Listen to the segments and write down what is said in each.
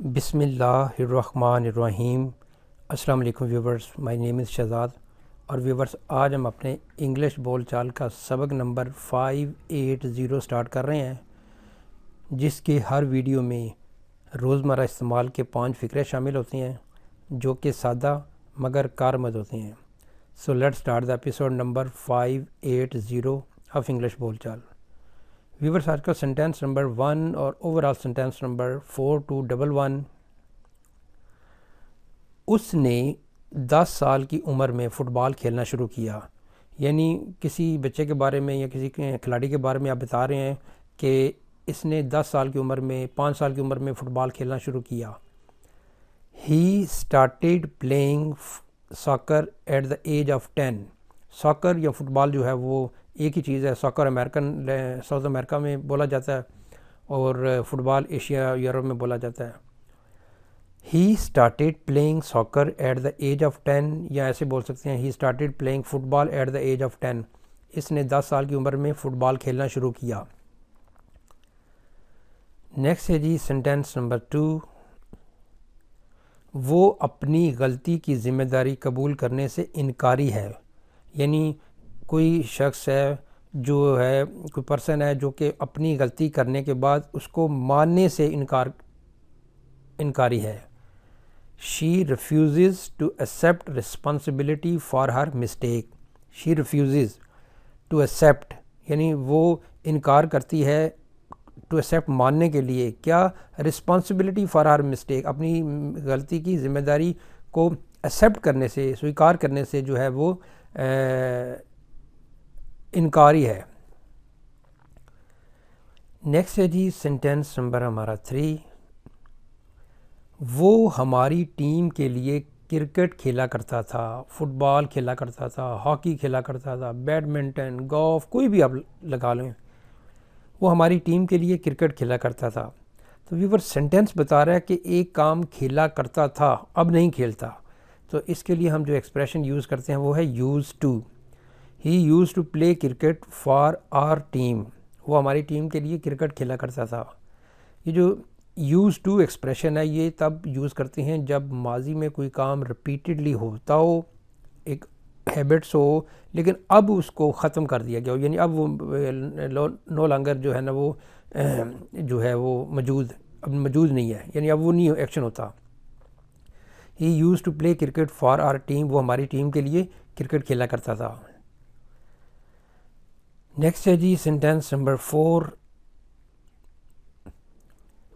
بسم اللہ الرحمن الرحیم۔ السلام علیکم ویورز، مائی نیم از شہزاد۔ اور ویورز، آج ہم اپنے انگلش بول چال کا سبق نمبر 580 سٹارٹ کر رہے ہیں، جس کے ہر ویڈیو میں روزمرہ استعمال کے 5 فقرے شامل ہوتے ہیں جو کہ سادہ مگر کارآمد ہوتے ہیں۔ So let start the episode number 580 of English بول چال۔ ویورز، آج کا سنٹینس نمبر 1 اور اوور آل سنٹینس نمبر 4211۔ اس نے 10 سال کی عمر میں فٹ بال کھیلنا شروع کیا، یعنی کسی بچے کے بارے میں یا کسی کھلاڑی کے بارے میں آپ بتا رہے ہیں کہ اس نے 10 سال کی عمر میں 5 سال کی عمر میں فٹ بال کھیلنا شروع کیا۔ He started playing soccer at the age of 10۔ Soccer یا فٹ بال جو ہے وہ ایک ہی چیز ہے۔ ساکر امریکن ساؤتھ امریکہ میں بولا جاتا ہے اور فٹ بال ایشیا یورپ میں بولا جاتا ہے۔ He started playing soccer at the age of 10، یا ایسے بول سکتے ہیں he started playing football at the age of 10۔ اس نے 10 سال کی عمر میں فٹ بال کھیلنا شروع کیا۔ نیکسٹ ہے جی سنٹینس نمبر 2۔ وہ اپنی غلطی کی ذمہ داری قبول کرنے سے انکاری ہے، یعنی کوئی شخص ہے جو ہے کوئی پرسن ہے جو کہ اپنی غلطی کرنے کے بعد اس کو ماننے سے انکاری ہے۔ She refuses to accept responsibility for her mistake. She refuses to accept, یعنی وہ انکار کرتی ہے ٹو ایکسیپٹ ماننے کے لیے کیا، رسپانسبلٹی فار ہر مسٹیک، اپنی غلطی کی ذمہ داری کو ایکسیپٹ کرنے سے، سویکار کرنے سے جو ہے وہ انکاری ہے۔ نیکسٹ ہے جی سنٹینس نمبر ہمارا 3۔ وہ ہماری ٹیم کے لیے کرکٹ کھیلا کرتا تھا، فٹ بال کھیلا کرتا تھا، ہاکی کھیلا کرتا تھا، بیڈمنٹن، گولف، کوئی بھی آپ لگا لیں، وہ ہماری ٹیم کے لیے کرکٹ کھیلا کرتا تھا۔ تو ویور سنٹینس بتا رہا ہے کہ ایک کام کھیلا کرتا تھا، اب نہیں کھیلتا، تو اس کے لیے ہم جو ایکسپریشن یوز کرتے ہیں وہ ہے used to. He used to play cricket for our team, وہ ہماری ٹیم کے لیے کرکٹ کھیلا کرتا تھا۔ یہ جو یوز ٹو ایکسپریشن ہے یہ تب یوز کرتے ہیں جب ماضی میں کوئی کام ریپیٹڈلی ہوتا ہو، ایک ہیبٹس ہو، لیکن اب اس کو ختم کر دیا گیا ہو، یعنی اب وہ نو لانگر جو ہے نا وہ جو ہے وہ اب موجود نہیں ہے، یعنی اب وہ نہیں ایکشن ہوتا۔ He used to play cricket for our team, وہ ہماری ٹیم کے لیے کرکٹ کھیلا کرتا تھا۔ نیکسٹ ہے جی سنٹینس نمبر 4۔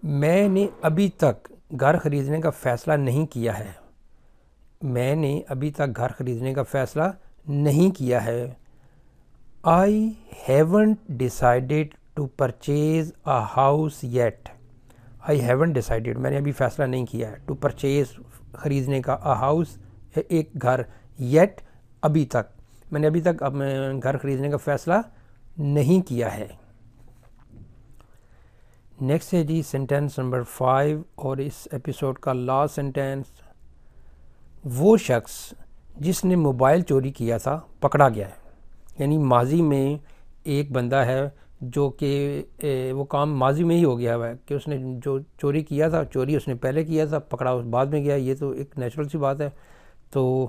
میں نے ابھی تک گھر خریدنے کا فیصلہ نہیں کیا ہے۔ میں نے ابھی تک گھر خریدنے کا فیصلہ نہیں کیا ہے۔ I haven't decided to purchase a house yet۔ I haven't decided، میں نے ابھی فیصلہ نہیں کیا ہے، to purchase خریدنے کا، a house ایک گھر، yet ابھی تک، میں نے ابھی تک گھر خریدنے کا فیصلہ نہیں کیا ہے۔ نیکسٹ ہے جی سنٹینس نمبر 5 اور اس ایپیسوڈ کا لاسٹ سنٹینس۔ وہ شخص جس نے موبائل چوری کیا تھا پکڑا گیا ہے، یعنی ماضی میں ایک بندہ ہے جو کہ وہ کام ماضی میں ہی ہو گیا ہے کہ اس نے جو چوری کیا تھا، چوری اس نے پہلے کیا تھا، پکڑا اس بعد میں گیا، یہ تو ایک نیچرل سی بات ہے۔ تو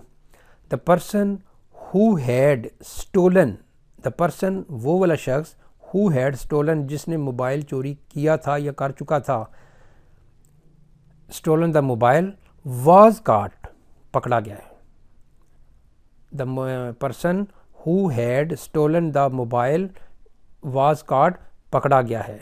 the person who had stolen, the person وہ والا شخص ہو ہیڈ اسٹولن جس نے موبائل چوری کیا تھا یا کر چکا تھا، اسٹولن دا موبائل، واز کاٹ، پکڑا گیا ہے۔ The person who had stolen the mobile was caught، پکڑا گیا ہے۔